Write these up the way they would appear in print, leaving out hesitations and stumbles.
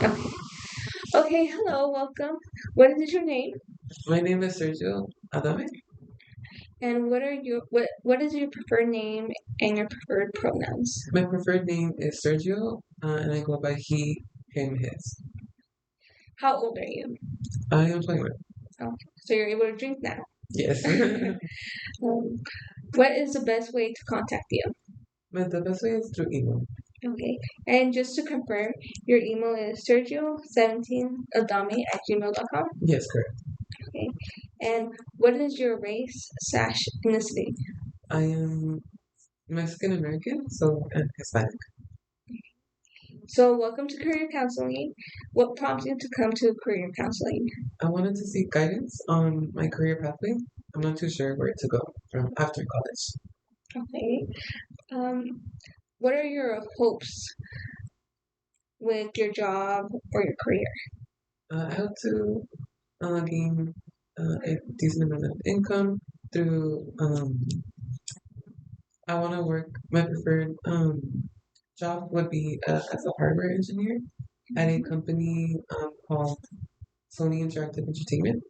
Okay. Okay, hello, welcome. What is your name? My name is Sergio Adame. And what is your preferred name and your preferred pronouns? My preferred name is Sergio, and I go by he, him, his. How old are you? I am 21. Okay, so you're able to drink now. Yes. Um, what is the best way to contact you? But the best way is through email. Okay, and just to confirm, your email is sergio17adami@gmail.com. Yes, correct. Okay, and what is your race / ethnicity? I am Mexican American, so and Hispanic. So, welcome to career counseling. What prompted you to come to career counseling? I wanted to seek guidance on my career pathway. I'm not too sure where to go from after college. Okay. Um, what are your hopes with your job or your career? I hope to gain a decent amount of income through. I want to work. My preferred job would be as a hardware engineer at a company called Sony Interactive Entertainment,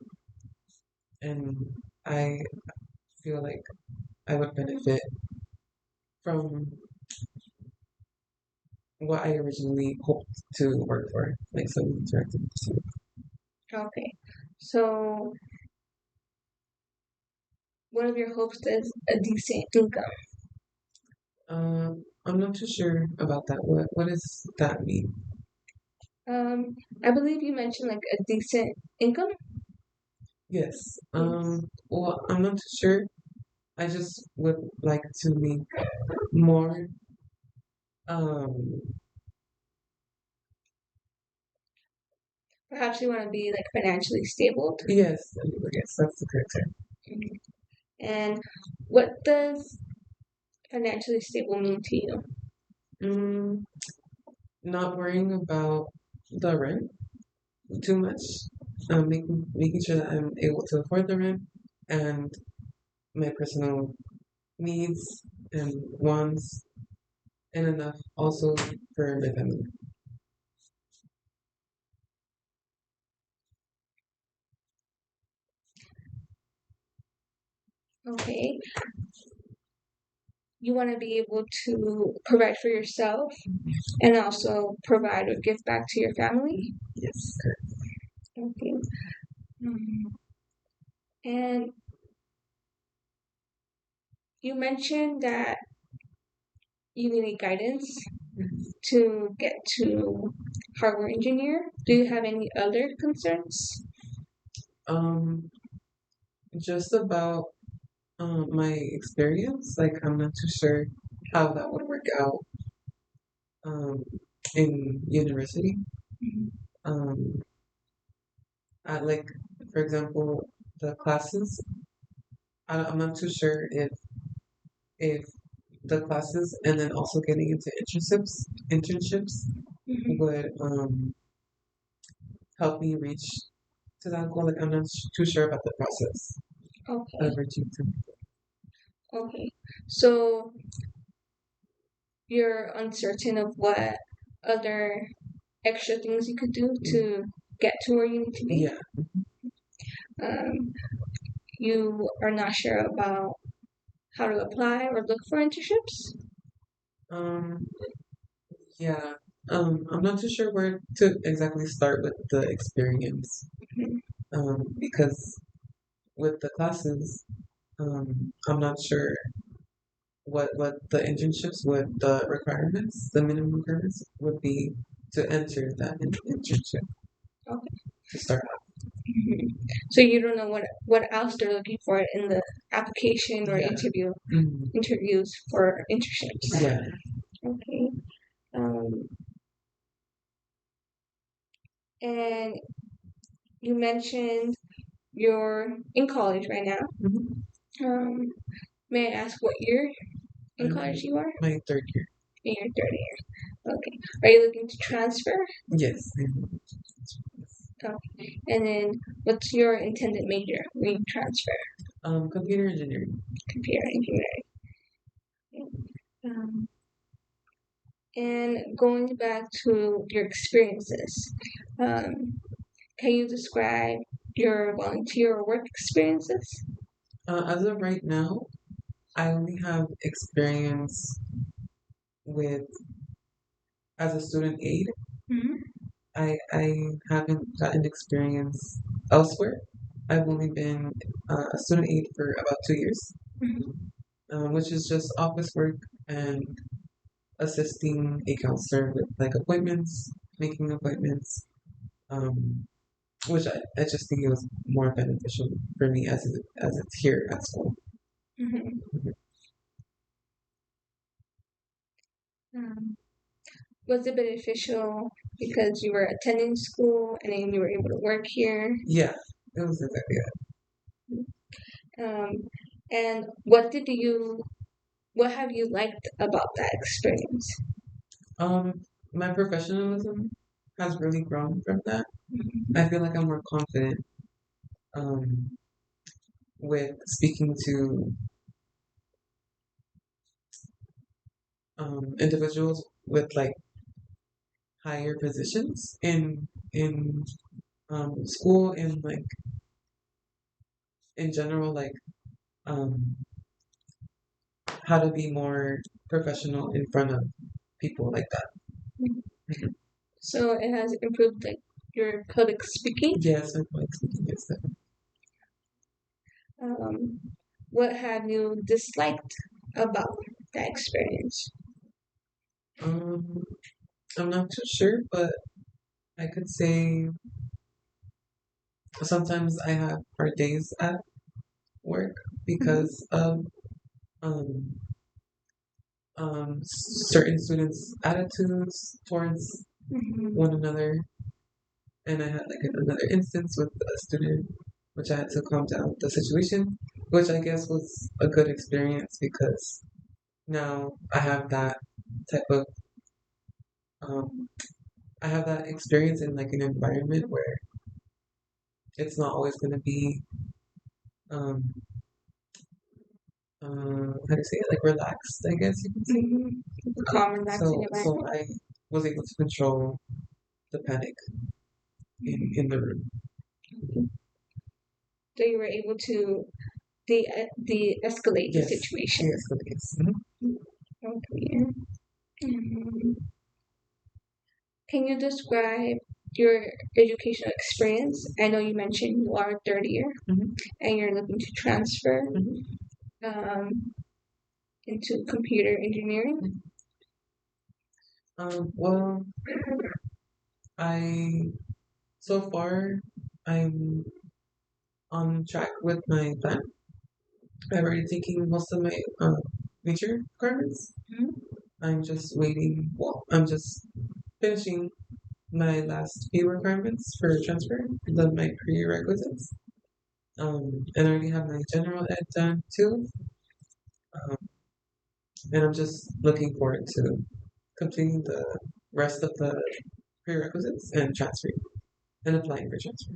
and I feel like I would benefit from what I originally hoped to work for, like Sony Interactive Entertainment. Okay. So, one of your hopes is a decent income. I'm not too sure about that. What does that mean? I believe you mentioned like a decent income. Yes. Yes. Well, I'm not too sure. I just would like to make more. Um, Perhaps you want to be like financially stable. yes, yes, that's the correct term. Mhm. And what does financially stable mean to you? Mm, not worrying about the rent too much, making sure that I'm able to afford the rent and my personal needs and wants, and enough also for my family. Okay. You want to be able to provide for yourself and also provide or give back to your family. Yes, correct. Okay. Mhm. And you mentioned that you needed guidance to get to hardware engineer. Do you have any other concerns? Um, just about my experience, like I'm not too sure how that would work out um, in university. Um, like, for example, the classes. I'm not too sure if the classes and then also getting into internships Mhm. would help me reach to that goal. Like, I'm not too sure about the process Okay. of reaching to. Okay. So you're uncertain of what other extra things you could do to get to where you need to be. Yeah. Um, you are not sure about how to apply or look for internships. Um. Yeah. I'm not too sure where to exactly start with the experience. Mhm. Because with the classes, I'm not sure what the internships would the requirements, the minimum requirements would be to enter that internship Okay. to start Mhm. So you don't know what else they're looking for in the application out. or Yeah. Mhm. interviews for internships. Yeah. Okay. Um, and you mentioned you're in college right now. Mhm. May I ask what year in college Um, you are? my third year. In your third year. Okay. Are you looking to transfer? Yes. Mhm. Okay. And then what's your intended major when you transfer? Computer engineering. Computer engineering. Um, And going back to your experiences, can you describe your volunteer or work experiences? As of right now, I only have experience with as a student aide. Mhm. I haven't gotten experience elsewhere. I've only been a student aide for about 2 years, Mhm. which is just office work and assisting a counselor with like appointments, making appointments, um, which I just think it was more beneficial for me as it's here at school. Mhm. Um, was it beneficial because you were attending school and then you were able to work here? Yeah, it was exactly Um, and what have you liked about that experience? that. My professionalism has really grown from that. Mhm. I feel like I'm more confident um, with speaking to individuals with like higher positions in school and like in general, like um, how to be more professional in front of people like that. Mhm. So it has improved like your public speaking. Yes, I'm like speaking is that. Um, what have you disliked about that experience? Um, I'm not too sure, but I could say sometimes I have hard days at work because of um, certain students' attitudes towards Mhm. one another. And I had like another instance with a student, which I had to calm down the situation, which I guess was a good experience because now type of, um, I have that experience in like an environment where it's not always going to be, um, how do you say it, like relaxed, I guess you can say. Mhm. Calm, relaxing So environment. I was able to control the panic in the room. So you were able to de-escalate the Yes, situation. yes, yes. Mhm. Okay. Mhm. Can you describe your educational experience? I know you mentioned you are third year Mhm. and you're looking to transfer Mhm. um, into computer engineering. Well, I so far I'm on track with my plan. I've already taken most of my major requirements. Mhm. I'm just waiting. Well, I'm just finishing my last few requirements for transfer, my prerequisites. And I already have my general ed done too. Um, and I'm just looking forward to completing the rest of the prerequisites and transferring and applying for transfer.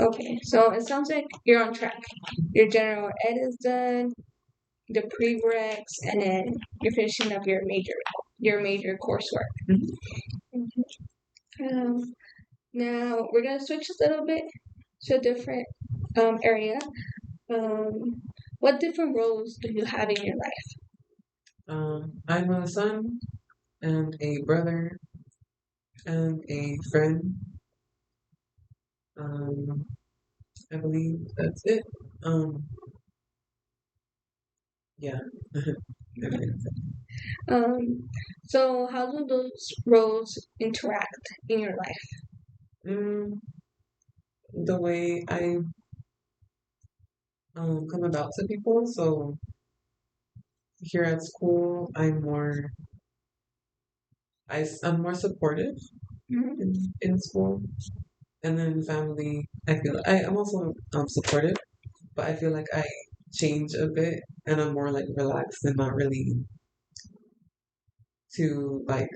Okay, so it sounds like you're on track. Your general ed is done, the prereqs, and then you're finishing up your major coursework. Mhm. Um, now we're gonna switch a little bit to a different area. Um, what different roles do you have in your life? I'm a son and a brother and a friend. Um, I believe that's it. Um, yeah. I believe that's it. Um, so how do those roles interact in your life? Mm, the way I come about to people. So here at school, I'm more supportive Mhm. in school, and then family. I'm also supportive, but I feel like I change a bit, and I'm more like relaxed and not really too like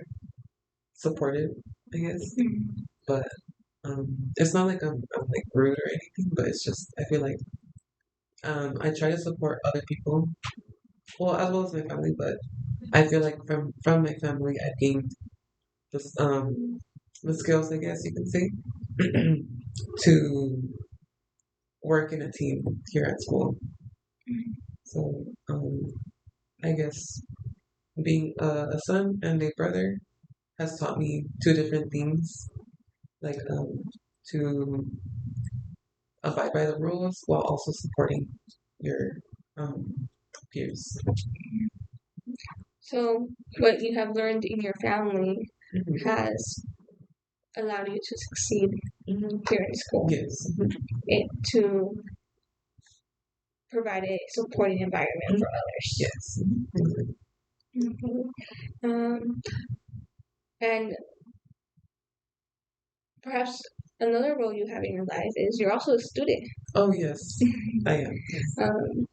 supportive, I guess. Mhm. But It's not like I'm like rude or anything, but it's just I feel like I try to support other people, well as well as my family, but I feel like from my family I gained this the skills I guess you can say to work in a team here at school. So I guess being a son and a brother has taught me two different things, like to abide by the rules while also supporting your um, peers. So, what you have learned in your family Mhm. has allowed you to succeed here in school, Yes. to provide a supporting environment for others. Yes. Mhm. Um, and perhaps another role you have in your life is you're also a student. Oh yes, I am. Yes. Um,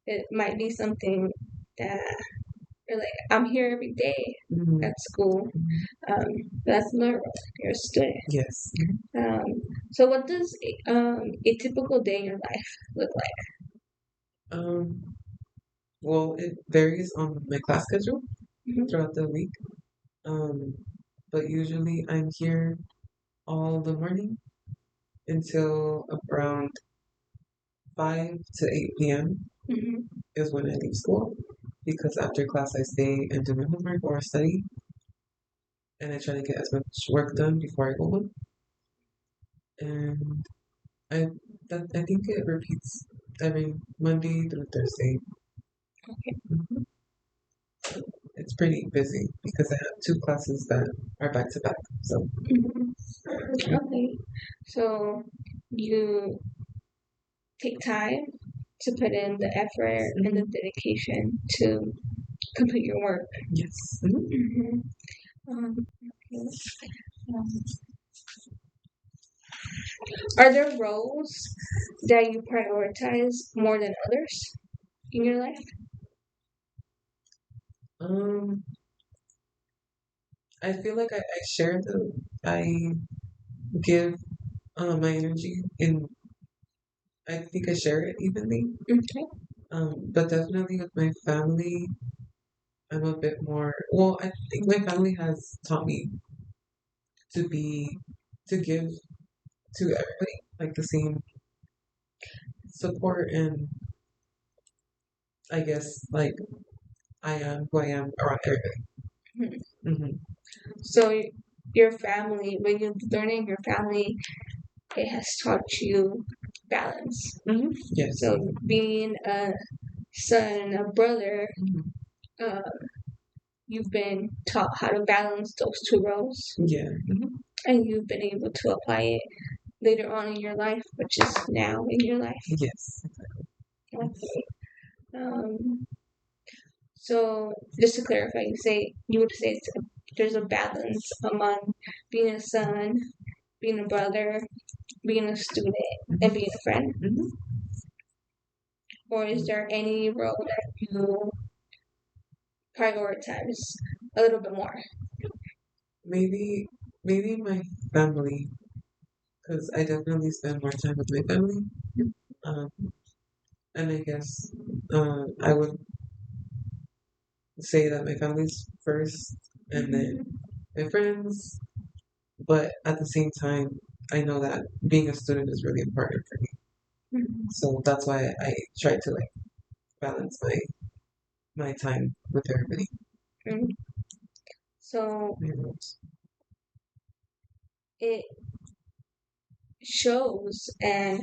it might be something that you're like, I'm here every day Mhm. at school. Um, that's another role. You're a student. Yes. Um, so what does a typical day in your life look like? Um, well, it varies on my class schedule Mhm. throughout the week. Um, but usually I'm here all the morning until around 5 to 8 p.m. Mhm. is when I leave school because after class I stay and do my homework or study and I try to get as much work done before I go home. And I I think it repeats every Monday through Thursday. Okay. Mhm. It's pretty busy because I have two classes that are back to back. So Mhm. Okay. So you take time to put in the effort and the dedication to complete your work. yes. Mhm. Okay. Um, are there roles that you prioritize more than others in your life? Um, I feel like I share the I give my energy in I think I share it evenly. Okay. But definitely with my family, I'm a bit more. Well, I think my family has taught me to be to give to everybody like the same support and I guess like I am who I am around everybody. Mhm. Hmm. So your family, when you're learning your family, it has taught you balance. Yes. So being a son and a brother, Mhm. uh, you've been taught how to balance those two roles, Yeah. and you've been able to apply it later on in your life, which is now in your life. Yes. Okay. Um, so just to clarify, you would say there's a balance among being a son, being a brother, being a student, and being a friend, Hmm. or is there any role that you prioritize a little bit more? Maybe maybe my family because I definitely spend more time with my family. Um, and I guess I would say that my family's first and then my friends. But at the same time, I know that being a student is really important for me. Mhm. So that's why I try to like balance my time with everybody. Mhm. So it shows, and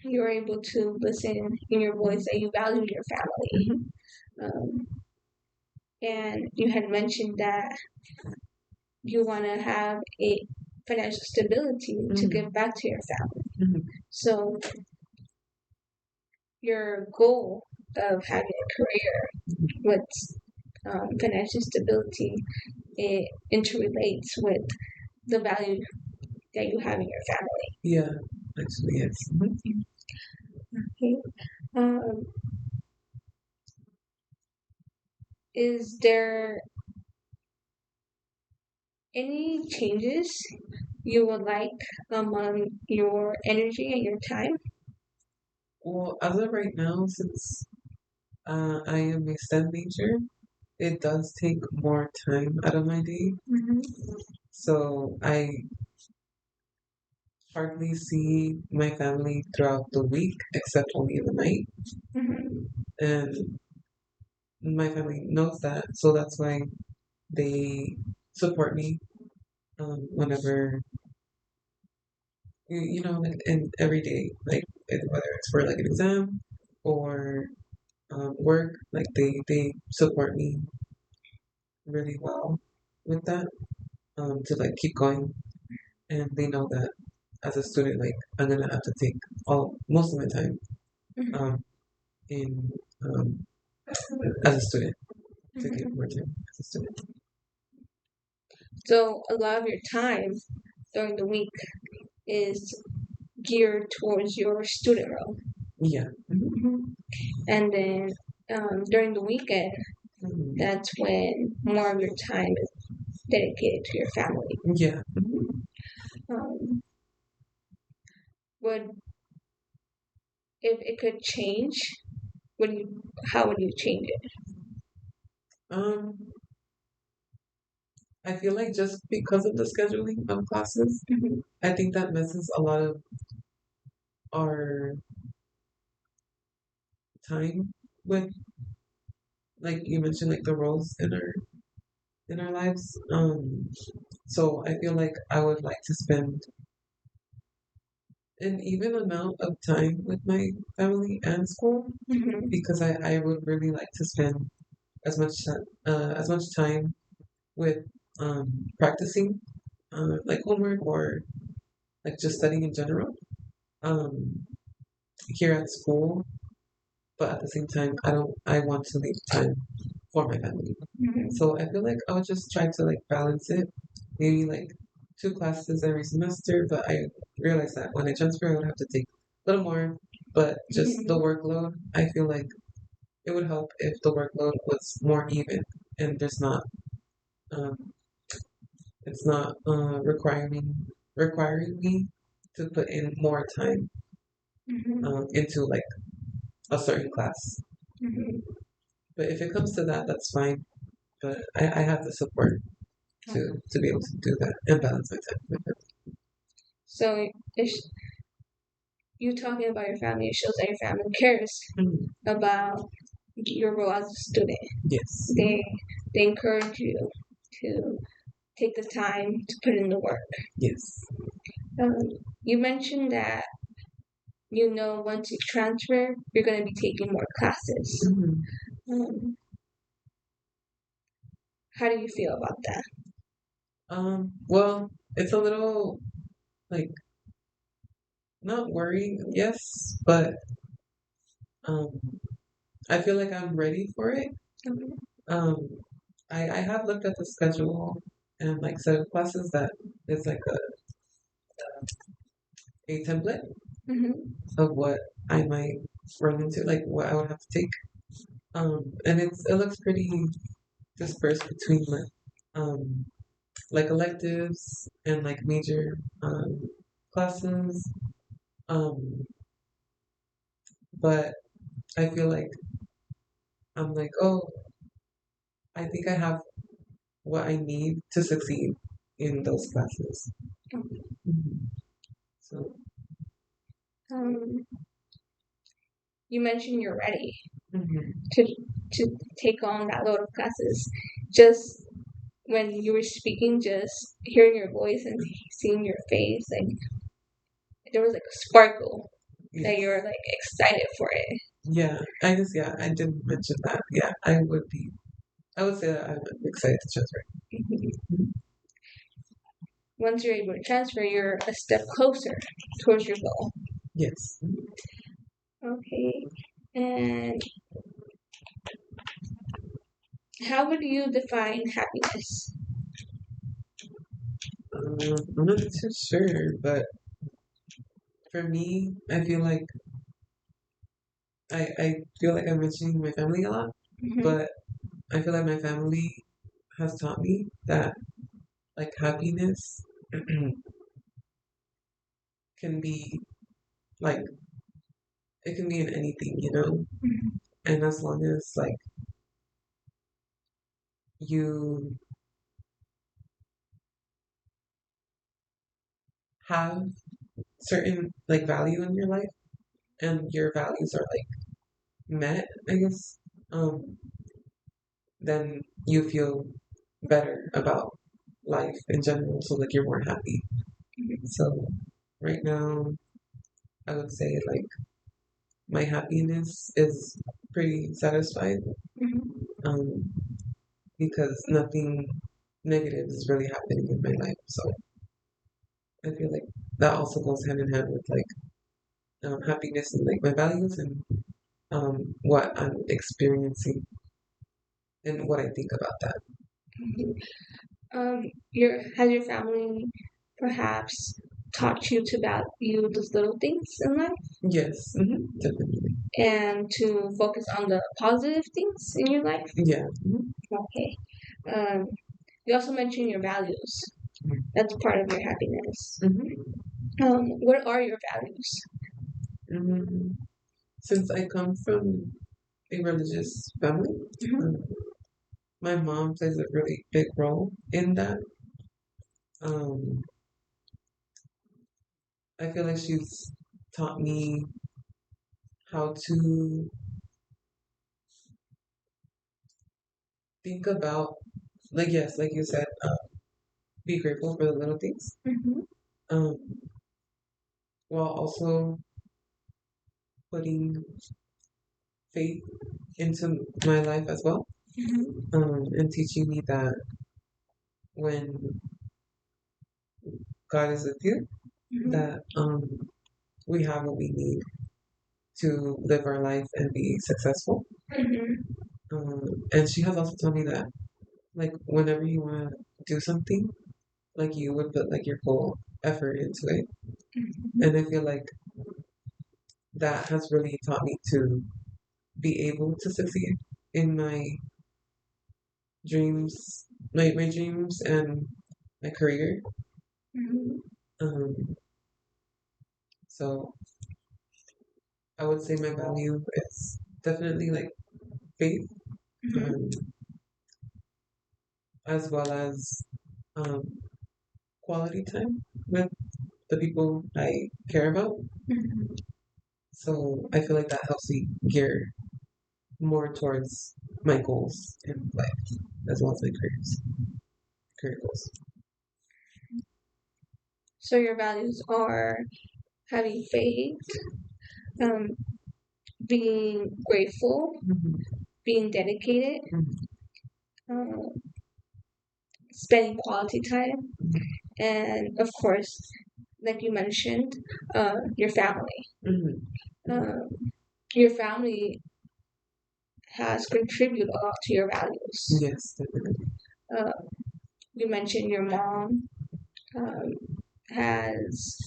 you're able to listen in your voice that you value your family. Um, and you had mentioned that you want to have a financial stability to give back to your family. Mhm. So your goal of having a career with financial stability, it interrelates with the value that you have in your family. Yeah, actually, yes. Okay. Um, is there any changes you would like on your energy and your time? Well, as of right now, since I am a STEM major, it does take more time out of my day. Mm-hmm. So I hardly see my family throughout the week, except only in the night. Mm-hmm. And my family knows that, so that's why they support me whenever like in every day, like whether it's for like an exam or work, like they support me really well with that to like keep going, and they know that as a student, like I'm gonna have to take all most of my time Mm-hmm. um, in as a student to Mm-hmm. get more time as a student. So a lot of your time during the week is geared towards your student role. Yeah. Mm-hmm. And then during the weekend, Mhm. that's when more of your time is dedicated to your family. Yeah. Um, would if it could change, would you? How would you change it? Um, I feel like just because of the scheduling of classes, Mm-hmm. I think that messes a lot of our time with, like you mentioned, like the roles in our lives. So I feel like I would like to spend an even amount of time with my family and school Mm-hmm. because I would really like to spend as much time with practicing like homework or like just studying in general um, here at school. But at the same time, I want to leave time for my family. Mm-hmm. So I feel like I would just try to like balance it, maybe like two classes every semester. But I realized that when I transfer, I would have to take a little more. But just the workload, I feel like it would help if the workload was more even and um, it's not requiring me to put in more time Mm-hmm. into like a certain class. Mm-hmm. But if it comes to that, that's fine. But I have the support to be able to do that and balance my time with it. So if you talking about your family, it shows that your family cares Mhm. about your role as a student. Yes. They they encourage you to take the time to put in the work. Yes. Um, you mentioned that once you transfer, you're going to be taking more classes. Mhm. Um, how do you feel about that? Well, it's a little like not worrying, yes, but um, I feel like I'm ready for it. Mhm. Um, I have looked at the schedule and like set of classes that is like a template Mhm. of what I might run into, like what I would have to take. And it looks pretty dispersed between like electives and like major classes. Um, but I feel like I'm like, oh, I think I have what I need to succeed in those classes. Mhm. So, Um, you mentioned you're ready mhm. to to take on that load of classes. Just when you were speaking, just hearing your voice and seeing your face, like there was like a sparkle that Yes. you're like excited for it. Yeah, I guess, yeah, I didn't mention that. Yeah, I would say that I'm excited to transfer. Once you're able to transfer, you're a step closer towards your goal. Yes. Okay. And how would you define happiness? I'm not too sure, but for me, I feel like I'm mentioning my family a lot, Mm-hmm. but I feel like my family has taught me that like happiness can be like it can be in anything, you know. Mhm. And as long as like you have certain like value in your life and your values are like met, I guess, um, then you feel better about life in general. So like you're more happy. So right now, I would say like my happiness is pretty satisfied, Mhm. um, because nothing negative is really happening in my life. So I feel like that also goes hand in hand with like happiness and like my values and what I'm experiencing and what I think about that. Mhm. Has your family perhaps taught you to value those little things in life Yes, definitely. and to focus on the positive things in your life? Yeah. Okay. Um, you also mentioned your values. That's part of your happiness. hmm What are your values? hmm Since I come from a religious family, Mhm. um, my mom plays a really big role in that. Um, I feel like she's taught me how to think about, like, yes, like you said, be grateful for the little things, Mhm. um, while also putting faith into my life as well, Mhm. and teaching me that when God is with you, Mhm. that we have what we need to live our life and be successful. Mhm. And she has also told me that, like, whenever you want to do something, like, you would put like your full effort into it. Mhm. And I feel like that has really taught me to be able to succeed in dreams, my dreams and my career. Mhm. Um, so I would say my value is definitely like faith, Mhm. um, as well as um, quality time with the people I care about. Mhm. So I feel like that helps me gear more towards my goals in life as well as my career goals. So your values are having faith, um, being grateful, Mm-hmm. being dedicated, Mm-hmm. um, spending quality time, and of course, like you mentioned, your family. Mm-hmm. Um, your family has contributed a lot to your values. Yes, definitely. Uh, you mentioned your mom um, has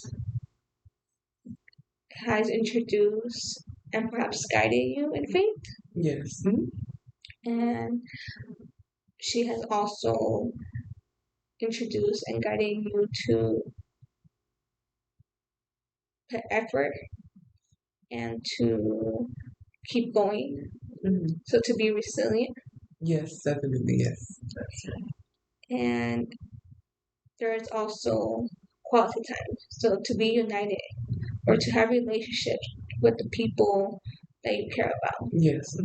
has introduced and perhaps guided you in faith, Yes. and she has also introduced and guided you to put effort and to keep going. Mm-hmm. So to be resilient, Yes, definitely. Yes. and there is also quality time. So to be united or to have relationships with the people that you care about, Yes.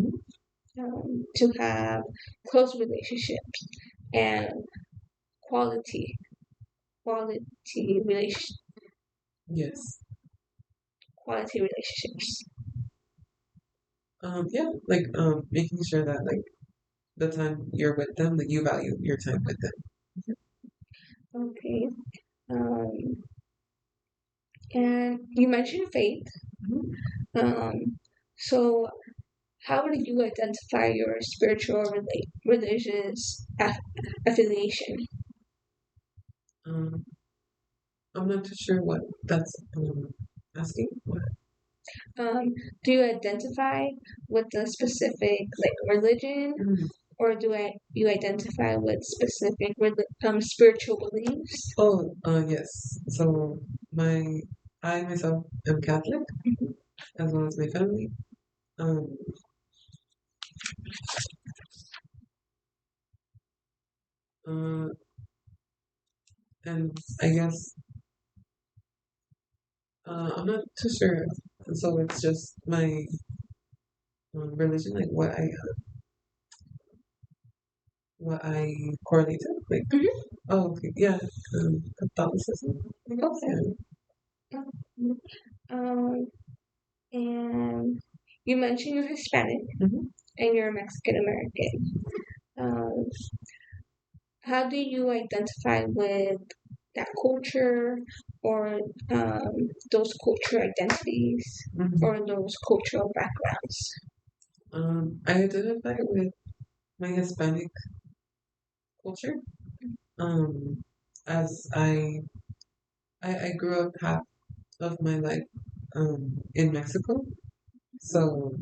to have close relationships and quality quality Yes. quality relationships. Yeah, like making sure that like the time you're with them, like you value your time with them. Okay. Um, and you mentioned faith. Um, so how would you identify your spiritual religious affiliation? Um, I'm not too sure what that's asking. What? Um, do you identify with a specific like religion, Mhm. or you identify with specific spiritual beliefs? Oh, yes. So my I myself am Catholic, as well as my family. Um, uh, and I guess I'm not too sure. So it's just my religion, like what I correlate to. Like, Mm-hmm. oh, okay, yeah, Catholicism. I guess, Okay. Um, and you mentioned you're Hispanic yeah. Hmm. and you're Mexican American. Um, how do you identify with that culture or those cultural identities Hmm. or those cultural backgrounds? I identify with my Hispanic culture. Um, as I grew up half of my life in Mexico, so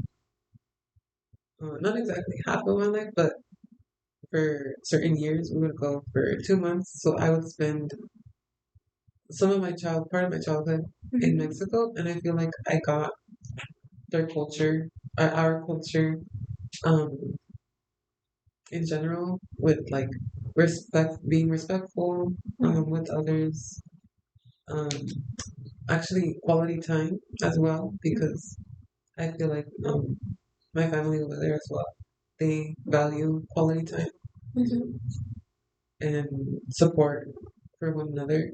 not exactly half of my life, but for certain years we would go for 2 months. So I would spend part of my childhood in Mm-hmm. Mexico, and I feel like I got their culture, our culture, um, in general, with like being respectful with others, um, actually quality time as well, because I feel like my family over there as well, they value quality time Mm-hmm. and support for one another.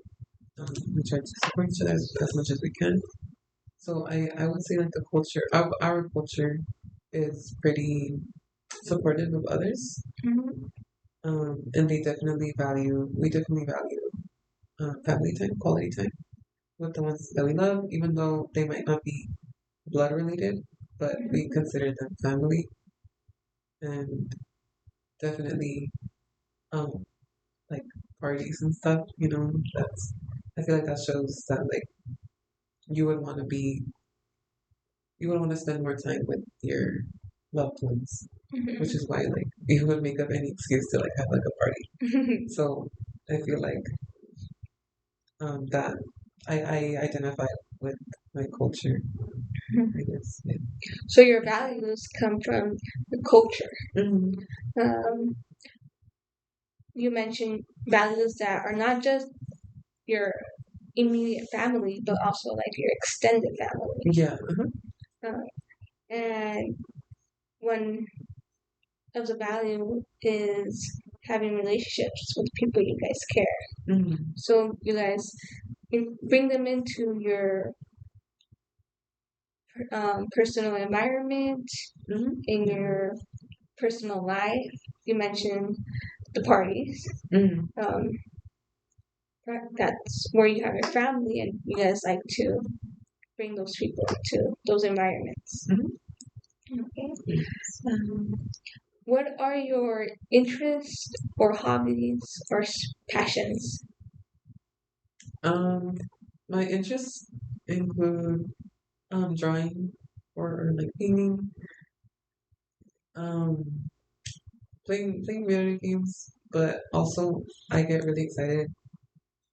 We try to support each other as much as we can. So I would say like our culture is pretty supportive of others, Mm-hmm. and we definitely value family time, quality time with the ones that we love, even though they might not be blood related, but we consider them family, and definitely um like parties and stuff. That's I feel like that shows that like you would want to be you would want to spend more time with your loved ones, which is why like you would make up any excuse to like have like a party. Mm-hmm. So I feel like that I identify with my culture, I guess. Yeah. So your values come from the culture. Hmm. Um, you mentioned values that are not just your immediate family, but also like your extended family. Yeah. Uh, and one of the value is having relationships with people you guys care. Hmm. So you guys bring them into your personal environment, Hmm. in your personal life. You mentioned the parties. Hmm. Um, that's where you have your family, and you guys like to bring those people to those environments. Hmm. Okay. Um, what are your interests or hobbies or passions? Um, my interests include drawing or like painting, um, playing video games, but also I get really excited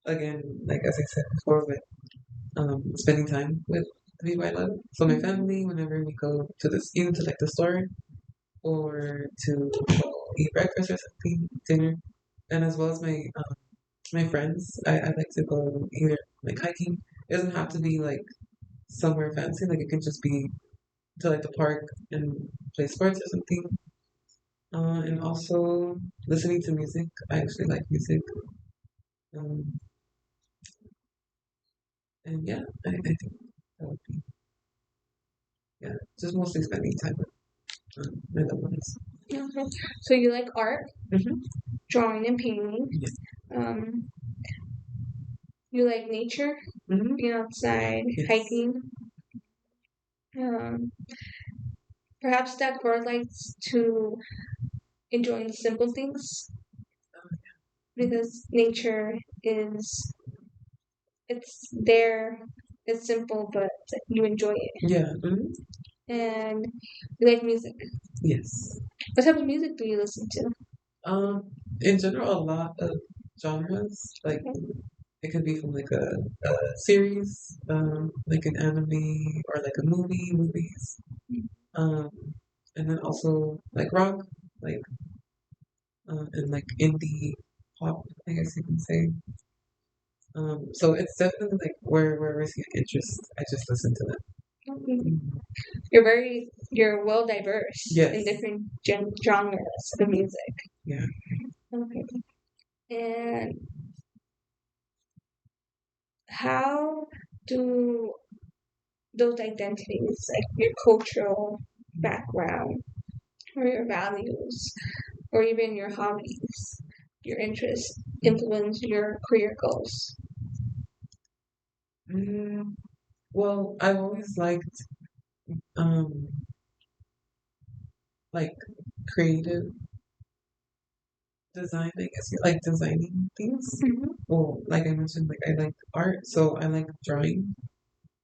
again, like as I said before, with spending time with the people I love. So my family, whenever we go to even to like the store or to go eat breakfast or something, dinner, and as well as my friends, I like to go either like hiking. It doesn't have to be like somewhere fancy. Like it could just be to like the park and play sports or something. And also listening to music. I actually like music. Um, and yeah, I think that would be yeah, just mostly spending time with my loved ones. Okay. So you like art, Hmm. drawing and painting. Yeah. Um, you like nature, Hmm. being outside, Yes. hiking. Um, perhaps that correlates to enjoying the simple things because nature is it's there, it's simple, but you enjoy it. Yeah. Hmm. And you like music. Yes. What type of music do you listen to? Um, in general, a lot of genres like it could be from like a series, like an anime or like a movies, um, and then also like rock, like and like indie pop, I guess you can say. So it's definitely like where I see an interest, I just listen to them. Okay. Mhm. You're well diverse in Yes. different genres of music. Yeah. Okay. And how do those identities, like your cultural background or your values or even your hobbies, your interests, influence your career goals? Mm, well, I've always liked um like creative design, I guess, like designing things. Mhm. Well, like I mentioned, like I like art, so I like drawing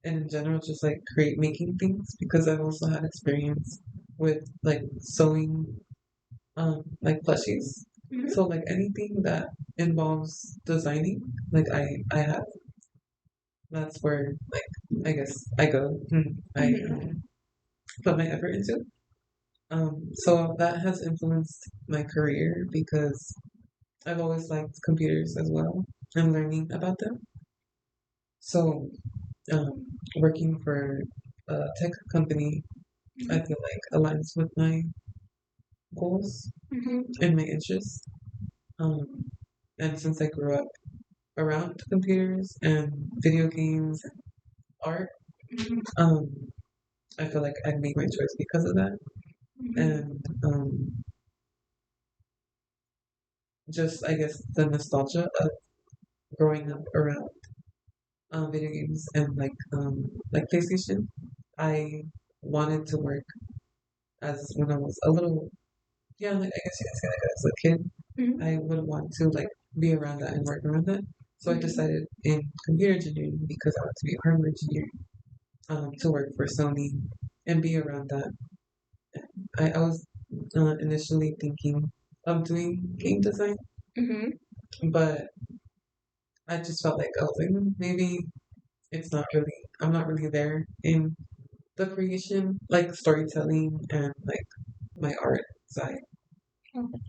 and in general just like create making things because I've also had experience with like sewing like plushies. Mhm. So like anything that involves designing, like I have that's where like I guess I go. I Mhm. put my effort into. So that has influenced my career because I've always liked computers as well and learning about them. So working for a tech company, I feel like aligns with my goals Mhm. and my interests. Um, and since I grew up around computers and video games and art, Mhm. um, I feel like I made my choice because of that. Mhm. And just, I guess, the nostalgia of growing up around video games and like PlayStation. I wanted to work as when I was a little yeah, like I guess you could say like as a kid, Mhm. I would want to like be around that and work around that. So I Mhm. decided in computer engineering because I want to be a hardware engineer to work for Sony and be around that. I was initially thinking of doing game design, Mhm. but I just felt like I was like maybe it's not really I'm not really there in the creation, like storytelling and like my art side. Okay.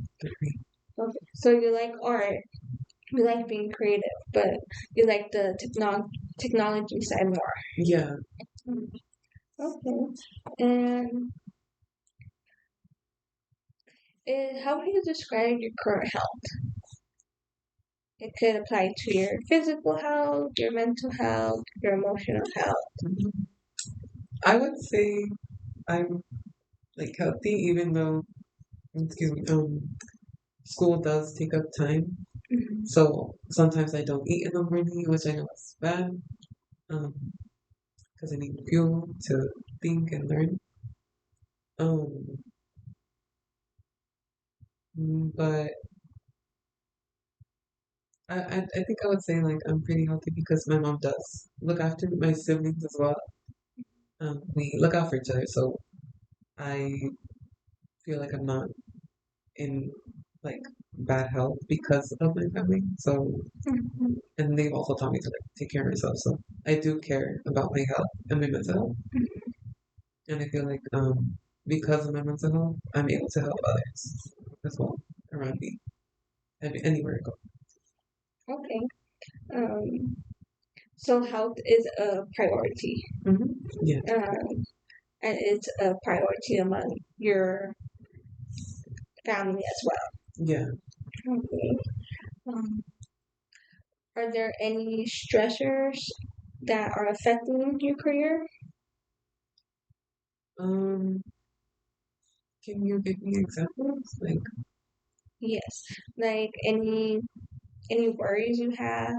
Okay. So you like art, you like being creative, but you like the technology side more. Yeah. Mm. Okay. And how do you describe your current health? It could apply to your physical health, your mental health, your emotional health. Mhm. I would say I'm like healthy, even though excuse me, school does take up time. Mhm. So sometimes I don't eat in the morning, which I know is bad, because I need fuel to think and learn. Um, but I think I would say like I'm pretty healthy because my mom does look after my siblings as well. We look out for each other, so I feel like I'm not in like bad health because of my family. So Mhm. and they've also taught me to like take care of myself. So I do care about my health and my mental health, and I feel like because of my mental health, I'm able to help others as well around me and anywhere I go. Okay. Um, so health is a priority. Hmm. Yeah, Um, and it's a priority among your family as yeah. well. Okay. Um, are there any stressors that are affecting your career? Um, can you give me examples? Like, Yes. Like any worries you have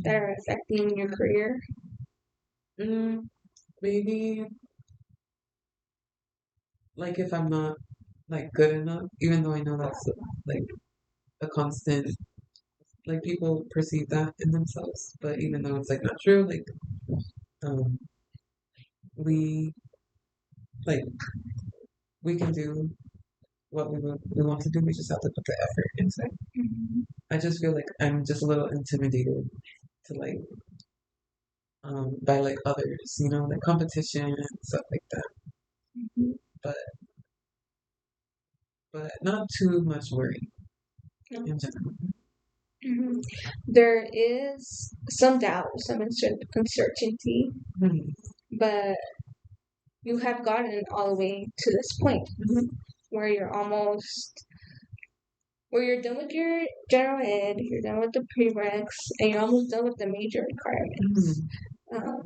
that are affecting your career? mm, maybe like if I'm not like good enough, even though I know that's like a constant, like people perceive that in themselves, but even though it's like not true, like um, we like we can do what we want to do. We just have to put the effort inside. Mhm. I just feel like I'm just a little intimidated to like by like others, you know, like competition and stuff like that. Mhm. But not too much worry No. in general. Mhm. There is some doubt, some uncertainty, Mhm. but you have gotten all the way to this point where you're done with your general ed, you're done with the prereqs, and you're almost done with the major requirements. Mhm. Um,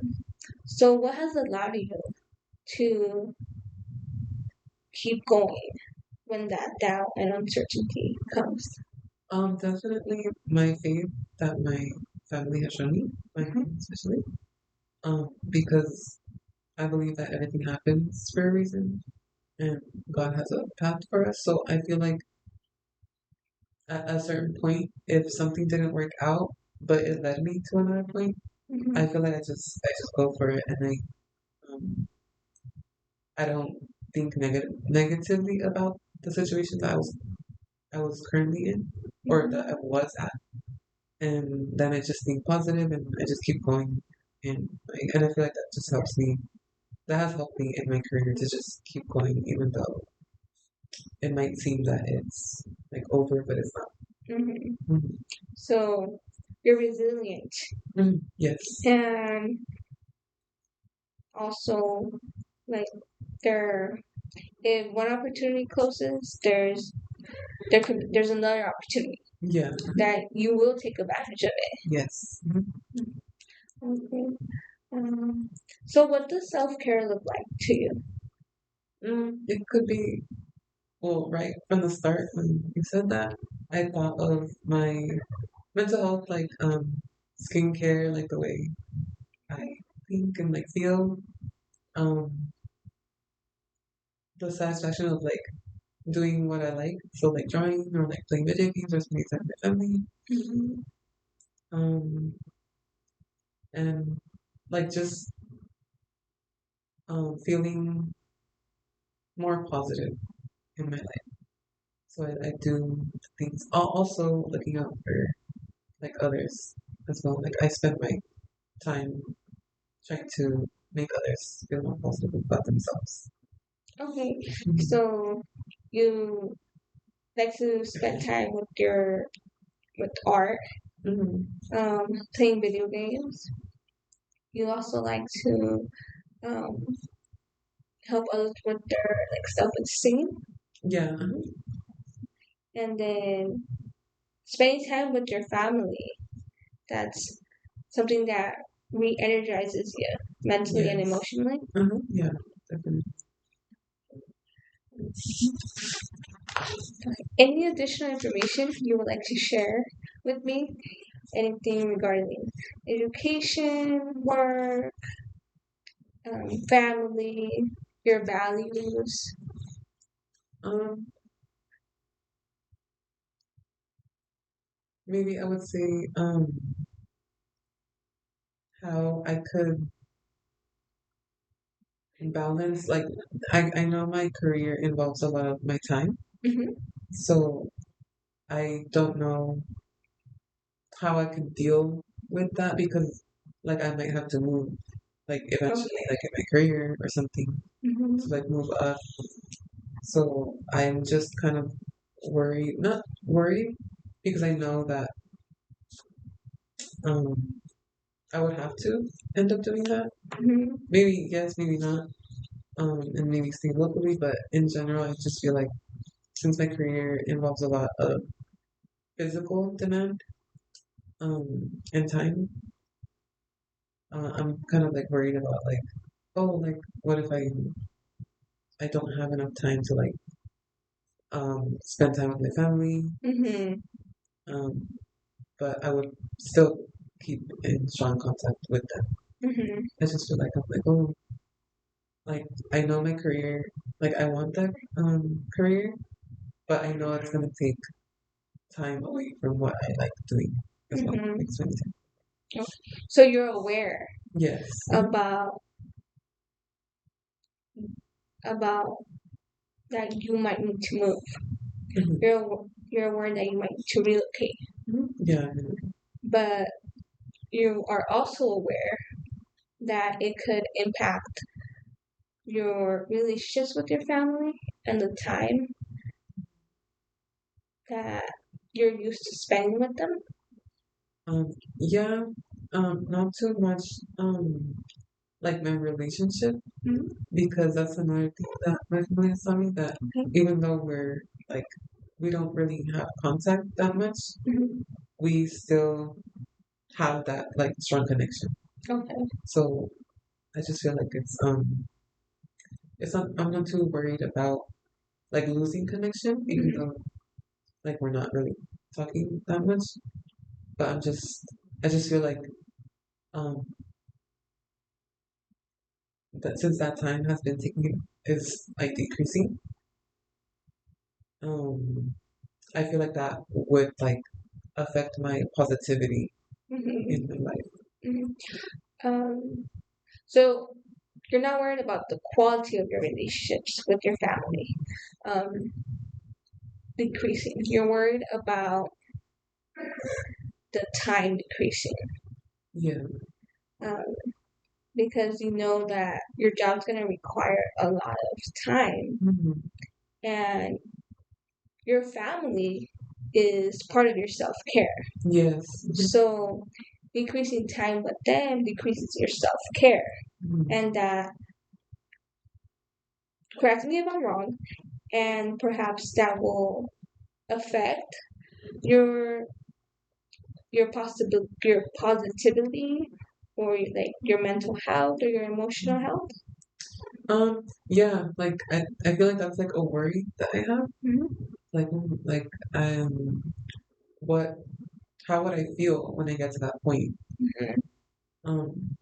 so, what has allowed you to keep going when that doubt and uncertainty comes? Definitely my faith that my family has shown me, my mom especially. Because I believe that everything happens for a reason and God has a path for us. So I feel like at a certain point, if something didn't work out, but it led me to another point, I Mm-hmm. feel like I just go for it and um I don't think negatively about the situation that I was currently in or that I was at, and then I just think positive and I just keep going, and I feel like that just helps me. That has helped me in my career to just keep going, even though it might seem that it's like over, but it's not. Mm-hmm. Mhm. So, you're resilient, Yes. and also, like, there, if one opportunity closes, there's another opportunity Yeah. that you will take advantage of it. Yes. Okay. Um, so, what does self care look like to you? It could be, well, right from the start when you said that, I thought of my mental health, like skincare, like the way I think and like feel, um, the satisfaction of like doing what I like, so like drawing or like playing video games or spending time with my family, Mm-hmm. um, and like just feeling more positive in my life. So I do things. Also looking out for like others as well. Like I spend my time trying to make others feel more positive about themselves. Okay. Mhm. So, you like to spend time with art, Mhm. playing video games. You also like to um, help others with their like self esteem, Yeah. and then spending time with your family. That's something that re-energizes you mentally and Yes. emotionally. Yeah. Definitely. Any additional information you would like to share with me? Anything regarding education, work, family, your values? Um, Maybe I would say how I could balance. Like I know my career involves a lot of my time, Mm-hmm. so I don't know how I could deal with that because like I might have to move like eventually Okay. like in my career or something Mm-hmm. to like move up. So I'm just kind of worried, not worried because I know that um I would have to end up doing that. Mm-hmm. Maybe yes, maybe not. And maybe stay locally, but in general I just feel like since my career involves a lot of physical demand and time, I'm kind of like worried about like, oh, like what if I don't have enough time to like spend time with my family, Mm-hmm. um, but I would still keep in strong contact with them. Mm-hmm. I just feel like I'm like, oh, like I know my career, like I want that career, but I know it's gonna take time away from what I like doing as well, Mm-hmm. like spending time. So you're aware Yes. about about that you might need to move. Mhm. You're aware that you might need to relocate, Yeah. but you are also aware that it could impact your relationships with your family and the time that you're used to spending with them. Yeah, not too much, like my relationship, Mhm. because that's another thing that my family has told me that Okay. even though we're like, we don't really have contact that much, Mhm. we still have that like strong connection. Okay. So I just feel like it's not, I'm not too worried about like losing connection, even Mhm. though like we're not really talking that much. But I just feel like um that since that time has been taking is like decreasing, um I feel like that would like affect my positivity Mhm. in my life. Mhm. So you're not worried about the quality of your relationships with your family um, decreasing. You're worried about the time decreasing Yeah. um, because you know that your job's going to require a lot of time, Hmm. and your family is part of your self care. Yes. So decreasing time with them decreases your self care, Hmm. and that, correct me if I'm wrong, and perhaps that will affect your your positivity or like your mental health or your emotional health. Yeah, like I feel like that's like a worry that I have. Mm-hmm. Like what how would I feel when I get to that point? Um,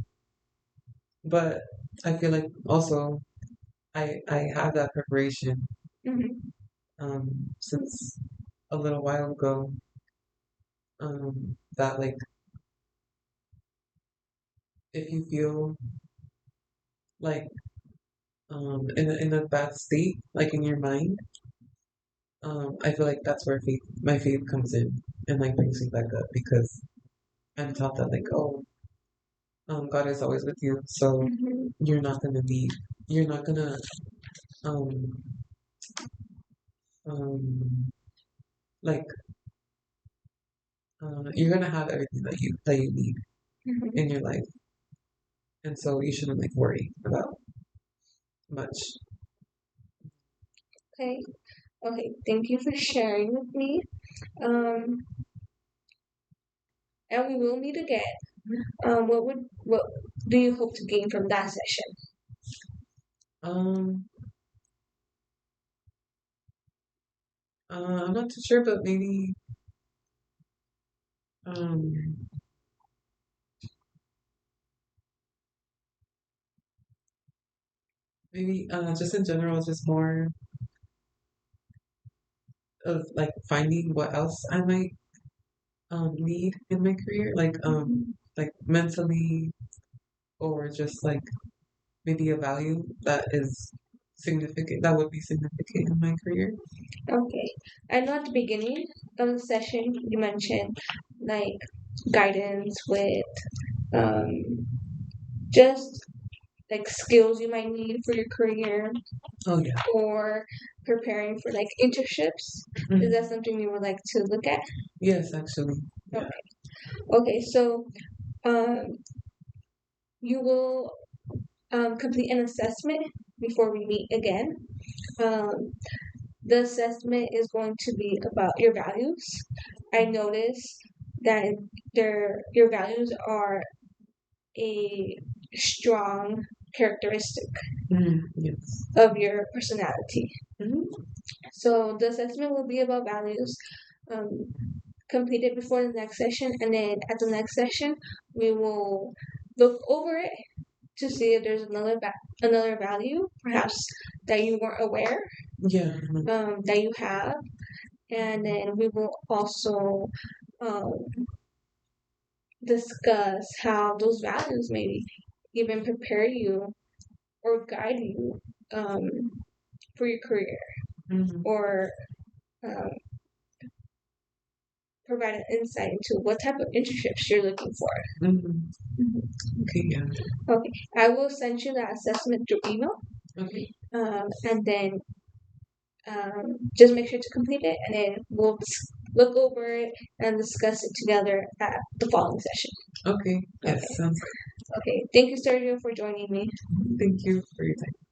but I feel like also I have that preparation Mm-hmm. since a little while ago, that like if you feel like in a bad state, like in your mind, I feel like that's where my faith comes in and like brings me back up because I'm taught that like, oh, God is always with you, so Mm-hmm. you're not gonna need, you're not gonna, um, um, like, you're gonna have everything that you need Mm-hmm. in your life, and so you shouldn't like worry about much. Okay. Okay. Thank you for sharing with me. Um, and we will meet again. What do you hope to gain from that session? Um, I'm not too sure, but um, maybe just in general, just more of like finding what else I might need in my career, like mentally or just like maybe a value that is significant that would be significant in my career. Okay. I know at the beginning of the session you mentioned like guidance with um, just like skills you might need for your career Oh yeah. or preparing for like internships. Is Mhm. that something you would like to look at? Yes, actually. Yeah. Okay. Okay. So um, you will complete an assessment before we meet again. Um, the assessment is going to be about your values. I noticed that your values are a strong characteristic Yes. of your personality. Hmm. So the assessment will be about values. Um, Completed before the next session, and then at the next session we will look over it to see if there's another value perhaps that you weren't aware Yeah. that you have, and then we will also um, discuss how those values maybe even prepare you or guide you um, for your career Hmm. or um, provide an insight into what type of internships you're looking for. Okay, yeah. Okay, I will send you that assessment through email, Okay. and then just make sure to complete it, and then we'll look over it and discuss it together at the following session. Okay. Yes, Okay. sounds good. Okay, thank you, Sergio, for joining me. Thank you for your time.